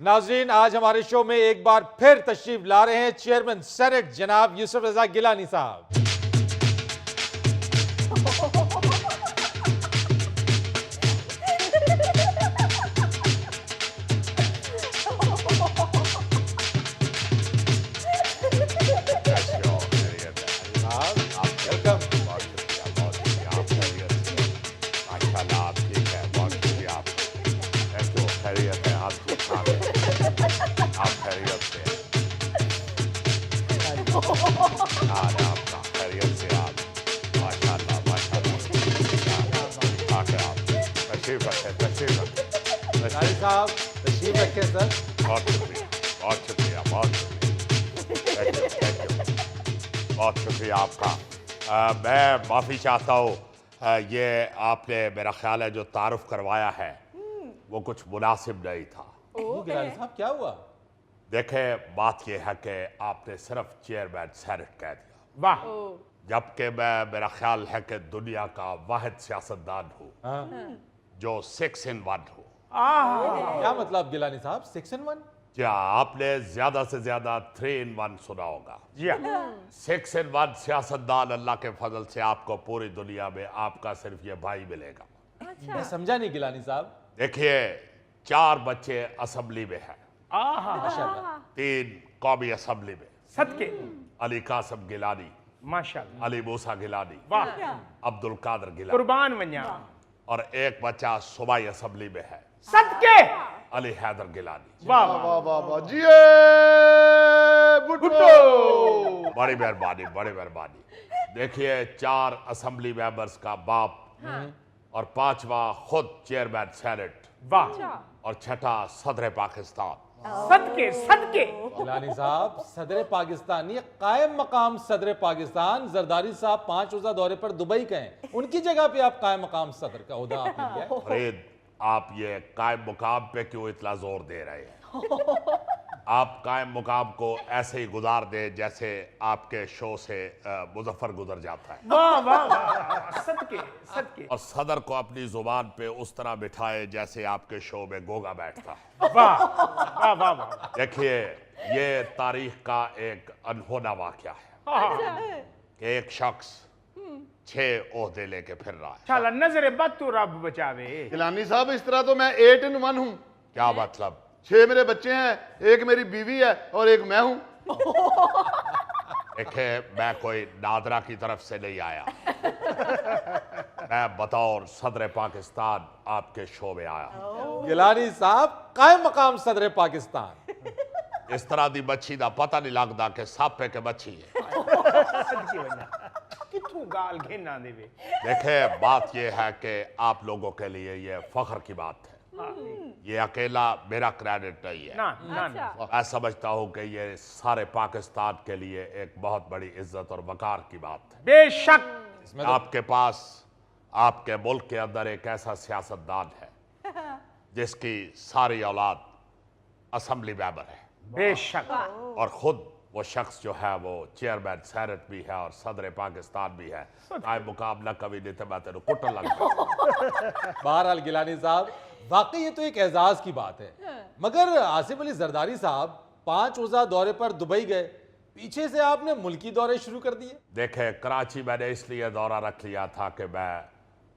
ناظرین آج ہمارے شو میں ایک بار پھر تشریف لا رہے ہیں چیئرمین سینٹ جناب یوسف رضا گیلانی صاحب۔ صاحب تشریف رکھیں سر۔ بہت شکریہ، بہت شکریہ، بہت شکریہ، بہت شکریہ آپ کا۔ میں معافی چاہتا ہوں، یہ آپ نے میرا خیال ہے جو تعارف کروایا ہے وہ کچھ مناسب نہیں تھا۔ گیلانی صاحب کیا ہوا؟ دیکھیں بات یہ ہے کہ آپ نے صرف چیئرمین سینٹ کہہ دیا، واہ، جبکہ میرا خیال ہے کہ دنیا کا واحد سیاستدان ہوں جو 6 in 1 ہو۔ کیا مطلب گیلانی صاحب 6 in 1؟ کیا آپ نے زیادہ سے زیادہ 3 in 1 سنا ہوگا؟ جی ہاں، 6 in 1 سیاستدان اللہ کے فضل سے آپ کو پوری دنیا میں آپ کا صرف یہ بھائی ملے گا۔ میں سمجھا نہیں گیلانی صاحب۔ دیکھیے 4 بچے اسمبلی میں ہیں، آہا، 3 قومی اسمبلی میں، صدقے، علی قاسم گیلانی، ماشاءاللہ، علی موسیٰ گیلانی، واہ، عبد القادر گیلانی، قربان ونیا، اور ایک بچہ صوبائی اسمبلی میں ہے، صدقے، علی حیدر گیلانی۔ واہ واہ، واہ واہ جی بھٹو، بڑی مہربانی، بڑی مہربانی۔ دیکھیے 4 اسمبلی ممبرز کا باپ اور 5واں خود چیئرمین سینٹ واہ، اور 6ٹھا صدر پاکستان۔ صدقے، صدقے، گیلانی صاحب صدر پاکستان، یہ قائم مقام صدر پاکستان زرداری صاحب 5 روزہ دورے پر دبئی کے ہیں، ان کی جگہ پہ آپ قائم مقام صدر کا عہدہ آپ نے لیا ہے۔ فرید آپ یہ قائم مقام پہ کیوں اتنا زور دے رہے ہیں؟ آپ قائم مقام کو ایسے ہی گزار دیں جیسے آپ کے شو سے مظفر گزر جاتا ہے، واہ واہ واہ، صدقے، صدقے، اور صدر کو اپنی زبان پہ اس طرح بٹھائے جیسے آپ کے شو میں گوگا بیٹھتا ہے۔ واہ واہ واہ واہ، دیکھیے یہ تاریخ کا ایک انہونا واقعہ ہے کہ ایک شخص 6 عہدے لے کے پھر رہا ہے۔ انشاءاللہ نظر بد تو رب بچاوے۔ گیلانی صاحب اس طرح تو میں 8 in 1 ہوں، کیا مطلب؟ 6 میرے بچے ہیں، ایک میری بیوی ہے اور ایک میں ہوں۔ دیکھیں میں کوئی نادرہ کی طرف سے نہیں آیا، میں بطور صدر پاکستان آپ کے شو میں آیا۔ گیلانی صاحب قائم مقام صدر پاکستان، اس طرح دی مچھی دا پتہ نہیں لگتا کہ ساپے کے مچھی ہے۔ صدقے ونیا، کتھوں گال گھنا دے وے۔ دیکھیں بات یہ ہے کہ آپ لوگوں کے لیے یہ فخر کی بات ہے، یہ اکیلا میرا کریڈٹ نہیں ہے، نا نا نا، میں سمجھتا ہوں کہ یہ سارے پاکستان کے لیے ایک بہت بڑی عزت اور وقار کی بات ہے۔ بے شک، آپ کے پاس آپ کے ملک کے اندر ایک ایسا سیاستدان ہے جس کی ساری اولاد اسمبلی ممبر ہے، بے شک، اور خود وہ شخص جو ہے وہ چیئرمین سینٹ بھی ہے اور صدر پاکستان بھی ہے۔ قائم مقام نہ کبھی نہیں تھے، میں تیرے کٹن لگ گیا۔ بہرحال گیلانی صاحب واقعی یہ تو ایک اعزاز کی بات ہے، مگر آصف علی زرداری صاحب 5 روزہ دورے پر دبئی گئے، پیچھے سے آپ نے ملکی دورے شروع کر دیے۔ دیکھیں کراچی میں نے اس لیے دورہ رکھ لیا تھا کہ میں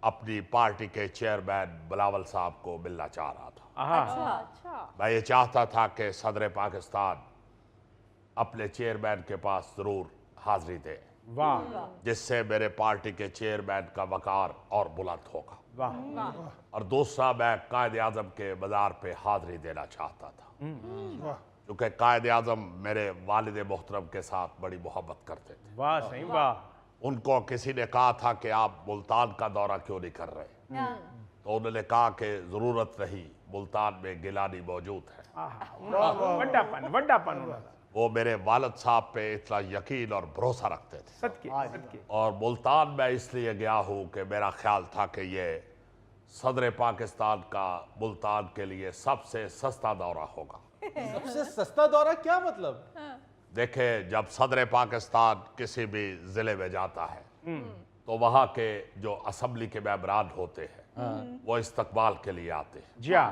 اپنی پارٹی کے چیئرمین بلاول صاحب کو ملنا چاہ رہا تھا۔ میں یہ چاہتا تھا کہ صدر پاکستان اپنے چیئرمین کے پاس ضرور حاضری دے، واہ جس سے میرے پارٹی کے چیئرمین کا وقار اور بلند ہوگا، واہ، اور دوسرا میں قائد اعظم کے مزار پہ حاضری دینا چاہتا تھا، کیونکہ قائد اعظم میرے والد محترم کے ساتھ بڑی محبت کرتے تھے۔ واہ صحیح، واہ، ان کو کسی نے کہا تھا کہ آپ ملتان کا دورہ کیوں نہیں کر رہے، تو انہوں نے کہا کہ ضرورت نہیں، ملتان میں گیلانی موجود ہے۔ وڈا پن، وڈا پن انہوں نے، وہ میرے والد صاحب پہ اتنا یقین اور بھروسہ رکھتے تھے، صدقے، صدقے، اور ملتان میں اس لیے گیا ہوں کہ میرا خیال تھا کہ یہ صدر پاکستان کا ملتان کے لیے سب سے سستا دورہ ہوگا۔ سب سے سستا دورہ کیا مطلب؟ دیکھیں جب صدر پاکستان کسی بھی ضلع میں جاتا ہے تو وہاں کے جو اسمبلی کے ممبران ہوتے ہیں وہ استقبال کے لیے آتے ہیں، جی ہاں،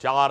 4